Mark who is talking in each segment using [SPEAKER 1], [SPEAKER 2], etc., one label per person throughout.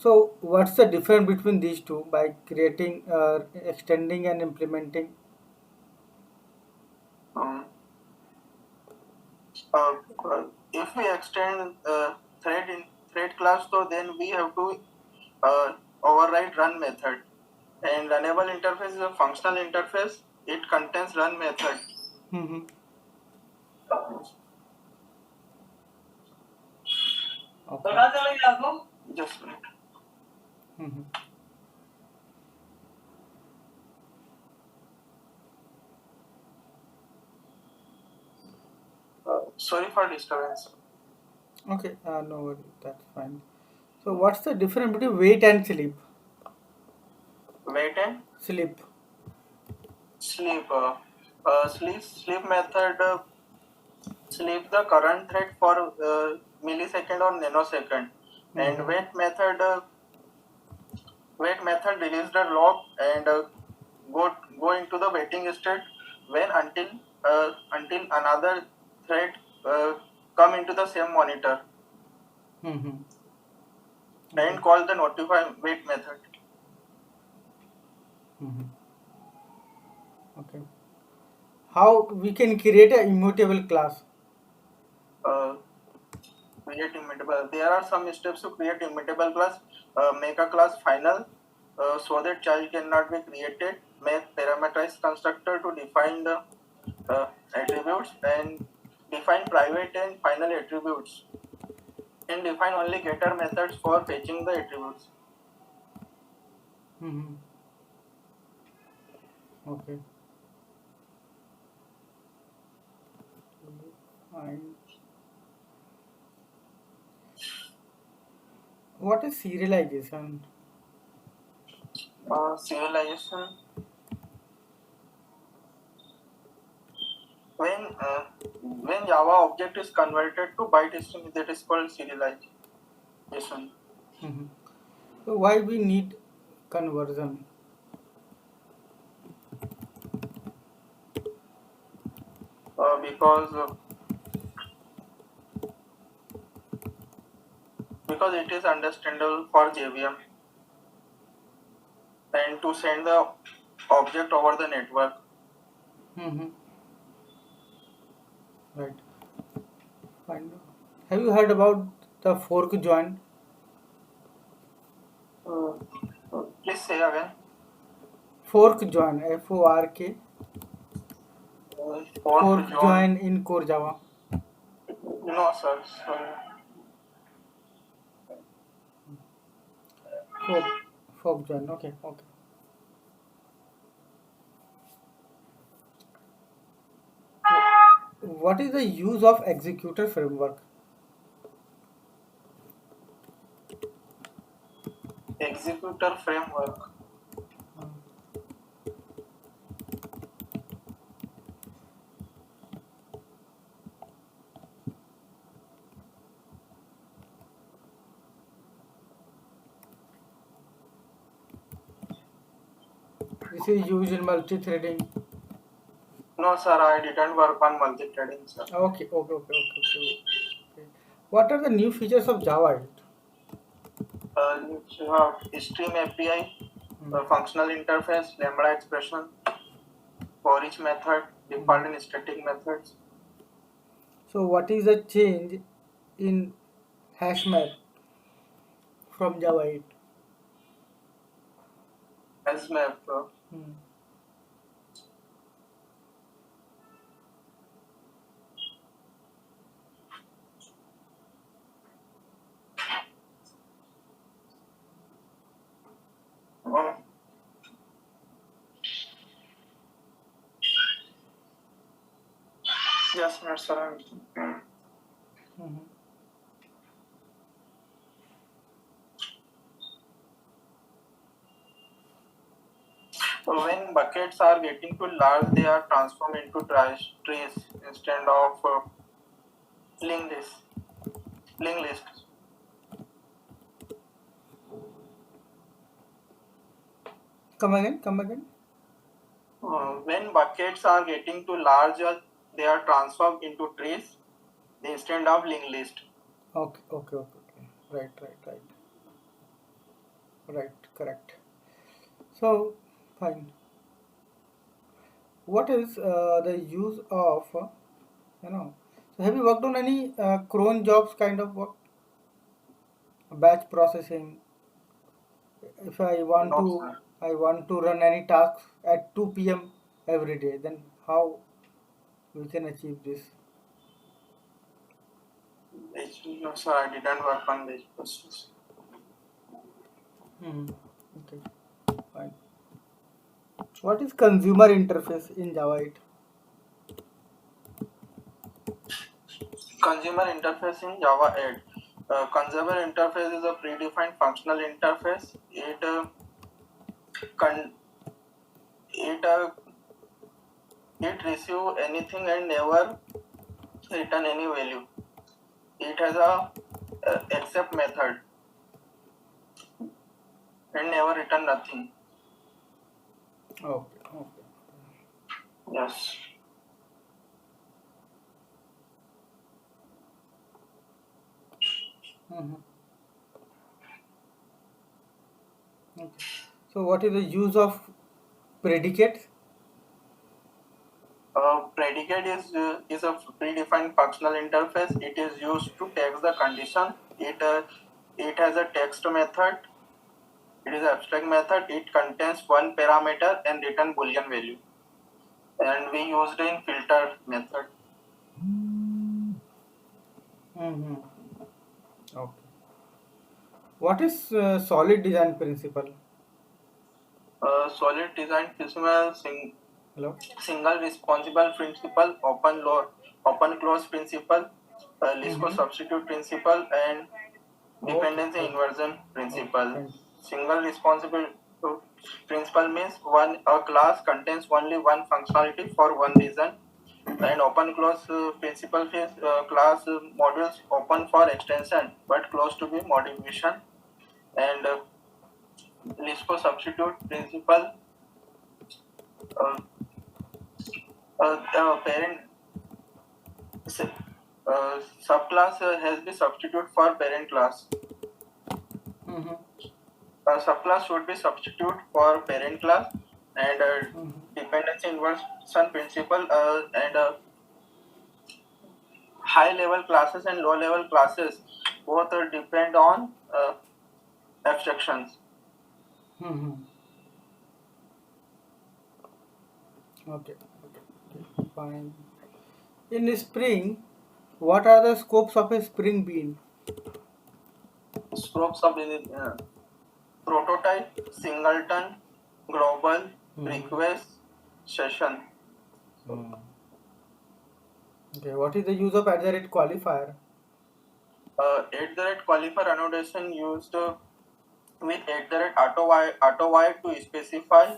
[SPEAKER 1] So what's the difference between these two by creating, extending and implementing?
[SPEAKER 2] Um, uh, if we extend thread class, so then we have to override run method. And runnable interface is a functional interface. It contains run method.
[SPEAKER 1] Mm-hmm. Okay.
[SPEAKER 2] Just a minute.
[SPEAKER 1] Mm-hmm.
[SPEAKER 2] Sorry for disturbance.
[SPEAKER 1] Okay, no worry, that's fine. So what's the difference between wait and sleep?
[SPEAKER 2] Wait and
[SPEAKER 1] Sleep.
[SPEAKER 2] sleep. Sleep method sleep the current thread for millisecond or nanosecond, and
[SPEAKER 1] Mm-hmm.
[SPEAKER 2] wait method release the log and go into the waiting state when until another thread uh, come into the same monitor
[SPEAKER 1] Mm-hmm. Okay.
[SPEAKER 2] and call the notify wait method.
[SPEAKER 1] Mm-hmm. Okay. How we can create a immutable class?
[SPEAKER 2] Uh, Create immutable. There are some steps to create immutable class. Make a class final so that child cannot be created. Make parameterized constructor to define the attributes and define private and final attributes and define only getter methods for fetching the attributes.
[SPEAKER 1] Mm-hmm. Okay. And what is serialization?
[SPEAKER 2] Serialization when uh, when Java object is converted to byte string, that is called serialization.
[SPEAKER 1] Mm-hmm. So why we need conversion?
[SPEAKER 2] Because it is understandable for JVM and to send the object over the network.
[SPEAKER 1] Mm-hmm. Right. Fine. Have you heard about the fork join?
[SPEAKER 2] Uh, Please say again.
[SPEAKER 1] Fork join. Fork.
[SPEAKER 2] Fork
[SPEAKER 1] Fork
[SPEAKER 2] join.
[SPEAKER 1] join in core Java.
[SPEAKER 2] No, sir. Sorry.
[SPEAKER 1] Fork. Fork join. Okay. Okay. What is the use of executor framework?
[SPEAKER 2] Executor framework.
[SPEAKER 1] This is used in multi-threading.
[SPEAKER 2] No, sir. I didn't work on multi-threading, sir.
[SPEAKER 1] Okay. Okay. Okay. Okay. Okay. Okay. What are the new features of Java 8?
[SPEAKER 2] You have stream API,
[SPEAKER 1] Hmm.
[SPEAKER 2] functional interface, lambda expression, for each method,
[SPEAKER 1] Hmm.
[SPEAKER 2] default and static methods.
[SPEAKER 1] So what is the change in HashMap from Java 8?
[SPEAKER 2] As map.
[SPEAKER 1] Hmm.
[SPEAKER 2] Uh, yes, sir.
[SPEAKER 1] Hmm.
[SPEAKER 2] So when buckets are getting too large, they are transformed into trees instead of linked list. Linked list.
[SPEAKER 1] Come again. Come again.
[SPEAKER 2] When buckets are getting too large, they are transformed into trees instead of linked list.
[SPEAKER 1] Okay. Okay. Okay. Okay. Right. Right. Right. Right, correct. So, fine. What is the use of, you know, so have you worked on any cron jobs kind of work? Batch processing. If
[SPEAKER 2] No, sir.
[SPEAKER 1] I want to run any tasks at 2 p.m. every day, then how we can achieve this?
[SPEAKER 2] No, sir, I didn't work on this process.
[SPEAKER 1] Hmm. Okay, fine. What is consumer interface in Java 8?
[SPEAKER 2] Consumer interface in Java 8. Consumer interface is a predefined functional interface. Con- it it receive anything and never return any value. It has a accept method and never return nothing.
[SPEAKER 1] Okay, okay.
[SPEAKER 2] Yes.
[SPEAKER 1] Hmm. Okay. So, what is the use of predicates?
[SPEAKER 2] Predicate is a predefined functional interface. It is used to text the condition. It has a text method. It is an abstract method. It contains one parameter and return boolean value. And we used in filter method.
[SPEAKER 1] Hmm. Okay. What is solid design principle?
[SPEAKER 2] Solid design principle,
[SPEAKER 1] Hello.
[SPEAKER 2] single responsible principle, open close principle, Lisco
[SPEAKER 1] Mm-hmm.
[SPEAKER 2] substitute principle, and
[SPEAKER 1] Okay.
[SPEAKER 2] dependency
[SPEAKER 1] Okay.
[SPEAKER 2] inversion
[SPEAKER 1] Okay.
[SPEAKER 2] principle.
[SPEAKER 1] Fine.
[SPEAKER 2] Single responsible principle means one a class contains only one functionality for one reason, and open close principle means class modules open for extension but closed to be modification. And Lisco substitute principle, uh, parent subclass has been substitute for parent class.
[SPEAKER 1] Mm-hmm.
[SPEAKER 2] Subclass should be substitute for parent class, and
[SPEAKER 1] Mm-hmm.
[SPEAKER 2] dependency inversion principle, and high level classes and low level classes both depend on abstractions.
[SPEAKER 1] Mm-hmm. Okay. Okay. Okay. Fine. In Spring, what are the scopes of a Spring Bean?
[SPEAKER 2] Scopes of prototype, singleton, global,
[SPEAKER 1] Mm-hmm.
[SPEAKER 2] request, session.
[SPEAKER 1] Mm. Okay. What is the use of @ qualifier?
[SPEAKER 2] At the rate qualifier annotation used with at the rate auto wire to specify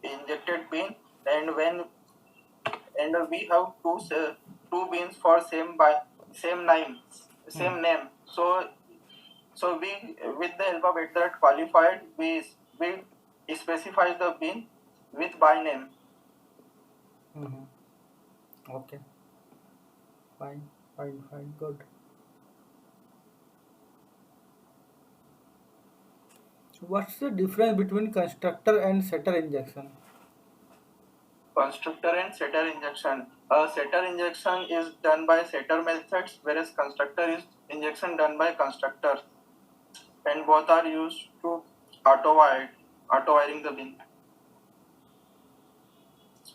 [SPEAKER 2] injected bean, and when and we have two beans for same name
[SPEAKER 1] Mm.
[SPEAKER 2] same name. So we, with the help of at the rate qualified, we specify the bean with by name.
[SPEAKER 1] Mm-hmm. Okay. Fine. Fine. Fine. Good. What's the difference between constructor and setter injection?
[SPEAKER 2] Constructor and setter injection. Setter injection is done by setter methods, whereas constructor is injection done by constructors, and both are used to auto wire auto wiring the bean,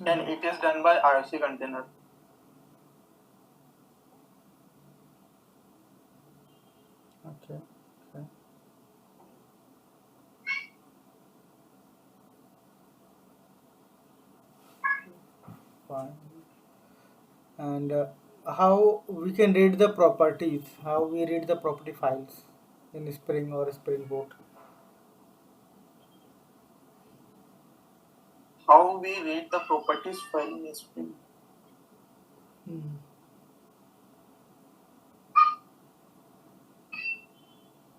[SPEAKER 2] and
[SPEAKER 1] Mm-hmm.
[SPEAKER 2] it is done by IRC container.
[SPEAKER 1] Okay. Okay. Fine. And how we can read the properties? How we read the property files in Spring or Spring Boot?
[SPEAKER 2] How we read the properties file in Spring?
[SPEAKER 1] Hmm.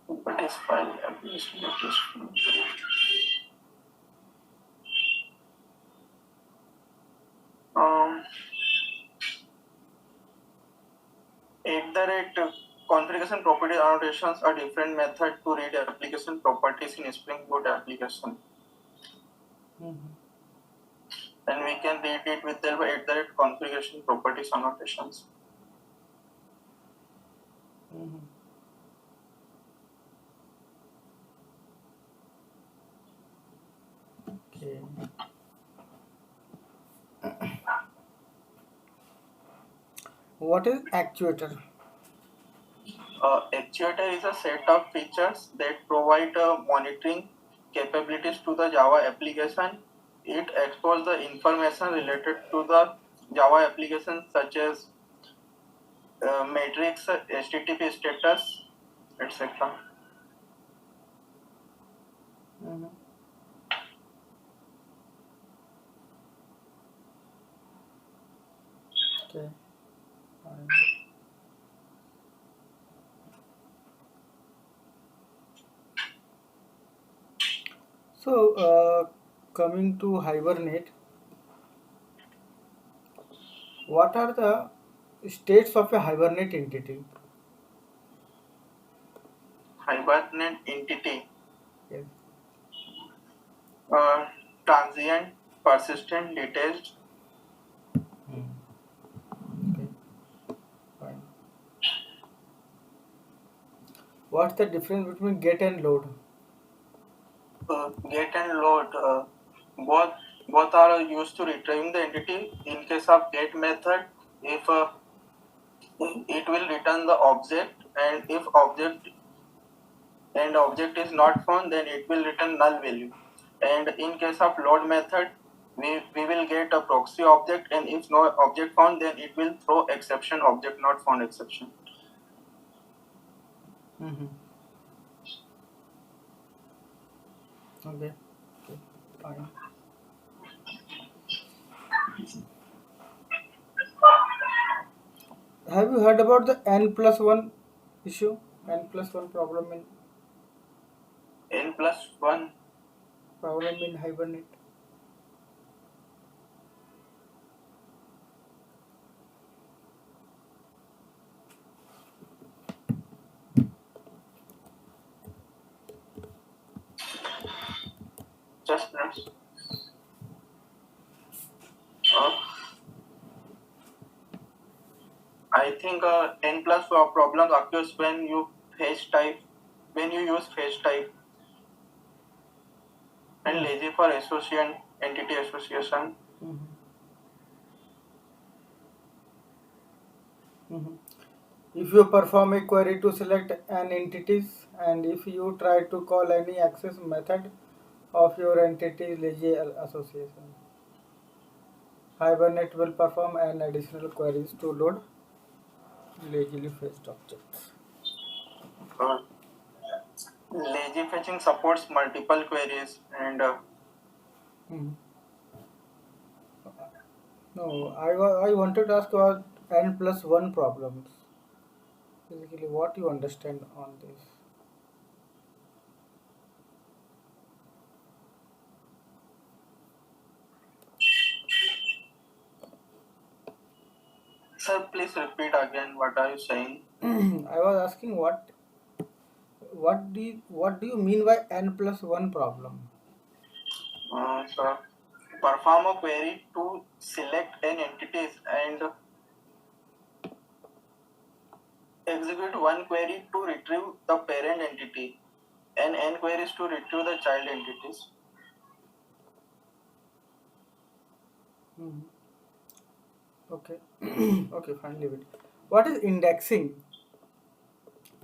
[SPEAKER 2] Properties file administrators. Um, at the rate configuration application property annotations are different method to read application properties in Spring Boot application. And we can read it with the configuration properties annotations.
[SPEAKER 1] Okay. What is actuator?
[SPEAKER 2] Actuator is a set of features that provide monitoring capabilities to the Java application. It exposes the information related to the Java application such as metrics, HTTP status, etc.
[SPEAKER 1] Okay. Fine. So, coming to Hibernate, what are the states of a Hibernate entity?
[SPEAKER 2] Hibernate entity,
[SPEAKER 1] Yes.
[SPEAKER 2] transient, persistent, detached.
[SPEAKER 1] Okay. Fine. What's the difference between get and load?
[SPEAKER 2] Get and load, both are used to retrieving the entity. In case of get method, if it will return the object, and if object is not found, then it will return null value. And in case of load method, we will get a proxy object, and if no object found, then it will throw exception object not found exception.
[SPEAKER 1] Okay. Okay. Fine. Have you heard about the n+1 issue? N+1
[SPEAKER 2] N+1.
[SPEAKER 1] problem in Hibernate.
[SPEAKER 2] Just minutes. I think n+1 problems occurs when you use phase type and lazy for entity association.
[SPEAKER 1] If you perform a query to select an entities, and if you try to call any access method of your entity's lazy association, Hibernate will perform an additional queries to load lazily fetched objects.
[SPEAKER 2] Lazy fetching supports multiple queries and
[SPEAKER 1] No, I wanted to ask about n+1 problems. Basically, what you understand on this?
[SPEAKER 2] sir, please repeat again. What are you saying?
[SPEAKER 1] I was asking what do you mean by n+1 problem?
[SPEAKER 2] So perform a query to select n entities and execute one query to retrieve the parent entity and n queries to retrieve the child entities.
[SPEAKER 1] Okay. Okay, fine, leave it. What is indexing?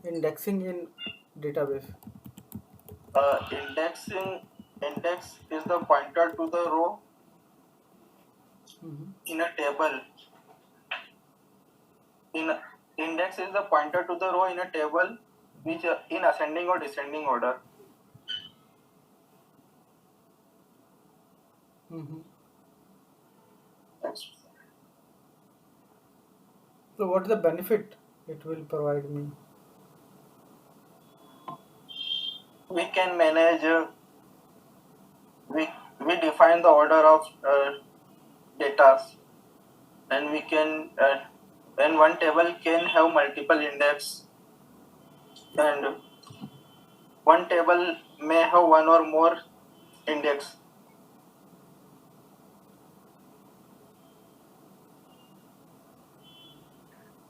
[SPEAKER 1] Indexing in database.
[SPEAKER 2] Index is the pointer to the row in a table. Index is the pointer to the row in a table which in ascending or descending order.
[SPEAKER 1] So what is the benefit it will provide me?
[SPEAKER 2] We can manage, we define the order of data, and we can and one table can have multiple index, and one table may have one or more index.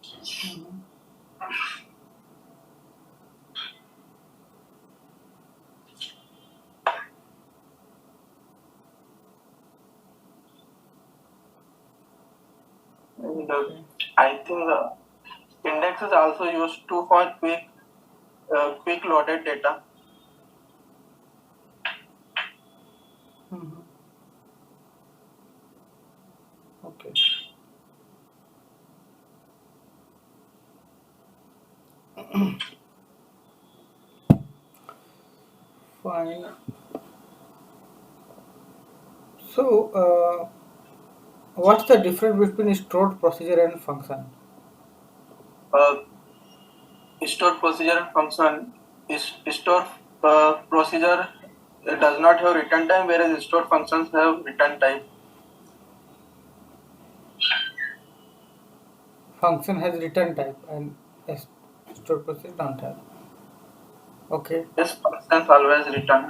[SPEAKER 1] Mhm.
[SPEAKER 2] And
[SPEAKER 1] Okay.
[SPEAKER 2] I think index is also used to for quick loaded data.
[SPEAKER 1] Mhm. Okay. Fine. So, what's the difference between stored procedure and function?
[SPEAKER 2] Uh, Store procedure and function is store procedure does not have return time, whereas store functions have return time.
[SPEAKER 1] Function has return type and stored procedure don't have. Okay.
[SPEAKER 2] Yes, functions always return.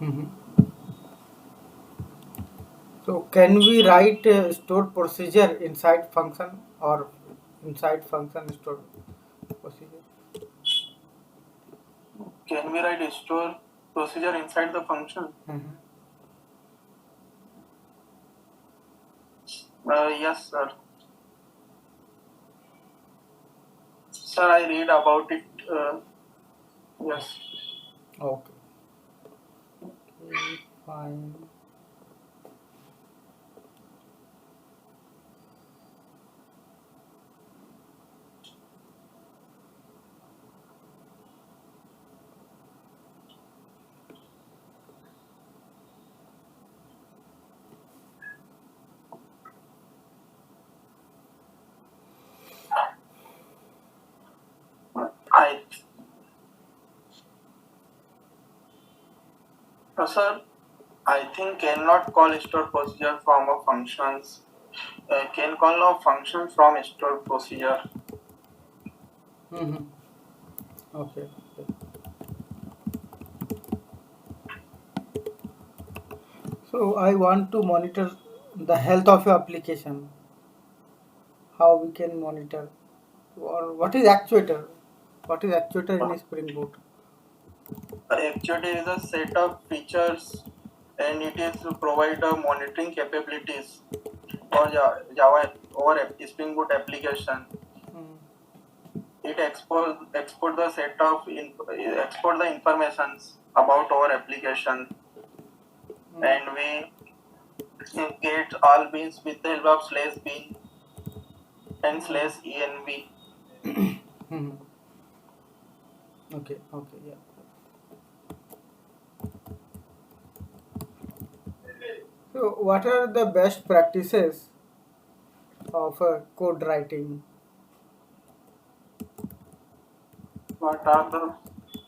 [SPEAKER 1] Mhm. So, can we write stored procedure inside function or inside function stored procedure?
[SPEAKER 2] Can we write store procedure inside the function?
[SPEAKER 1] Mhm.
[SPEAKER 2] Yes, sir. Sir, I read about it. Yes.
[SPEAKER 1] Okay. Okay. Fine.
[SPEAKER 2] I, sir, I think cannot call store procedure from a functions. Can call a function from store procedure.
[SPEAKER 1] Mhm. Okay. Okay. So, I want to monitor the health of your application. How we can monitor? Or what is actuator? What is actuator in Spring Boot?
[SPEAKER 2] Actually, is a set of features and it is to provide monitoring capabilities for Java or Spring Boot application.
[SPEAKER 1] Mm.
[SPEAKER 2] It export the set of export the informations about our application,
[SPEAKER 1] Mm.
[SPEAKER 2] and we get all beans with the help of slash bean and
[SPEAKER 1] Mm.
[SPEAKER 2] slash env.
[SPEAKER 1] Mhm. Okay. Okay. Yeah. So, what are the best practices of code writing?
[SPEAKER 2] What are the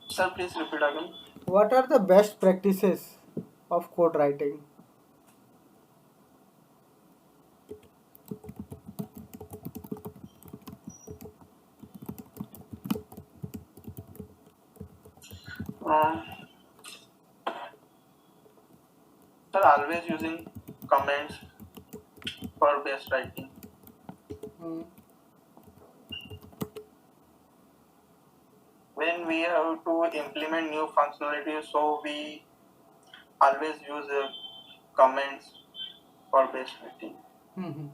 [SPEAKER 2] sir? Please repeat again.
[SPEAKER 1] What are the best practices of code writing?
[SPEAKER 2] Um, Sir, always using comments for best writing.
[SPEAKER 1] Mm.
[SPEAKER 2] When we have to implement new functionality, so we always use comments for best writing.
[SPEAKER 1] Mhm.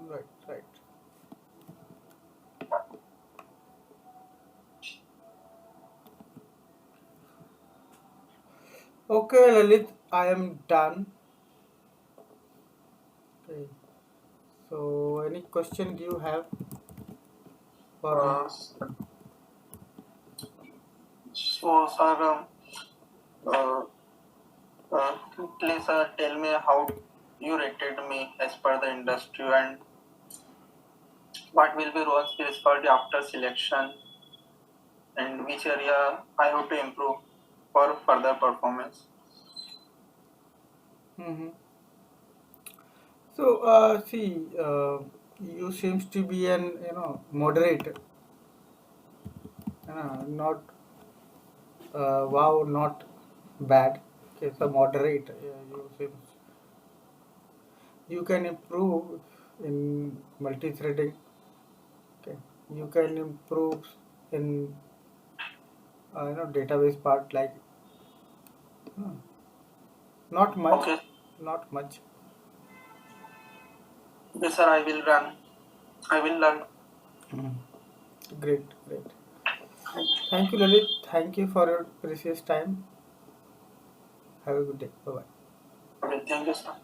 [SPEAKER 1] Right. Right. Okay, Lalit, I am done. Okay. So, any question do you have for me?
[SPEAKER 2] Uh, so, sir, uh, uh, please tell me how you rated me as per the industry and what will be roles responsibility after selection and which area I have to improve for further performance.
[SPEAKER 1] Mhm. So, see, you seems to be an moderate Not wow, not bad. Okay, so moderate. You can improve in multi-threading. Okay, you can improve in database part like uh, not much,
[SPEAKER 2] Okay.
[SPEAKER 1] not much.
[SPEAKER 2] Okay, sir, I will run. I will learn.
[SPEAKER 1] Mhm. Great, great. Thank you, Lalit. Thank you for your precious time. Have a good day. Bye bye.
[SPEAKER 2] Okay, thank you, sir.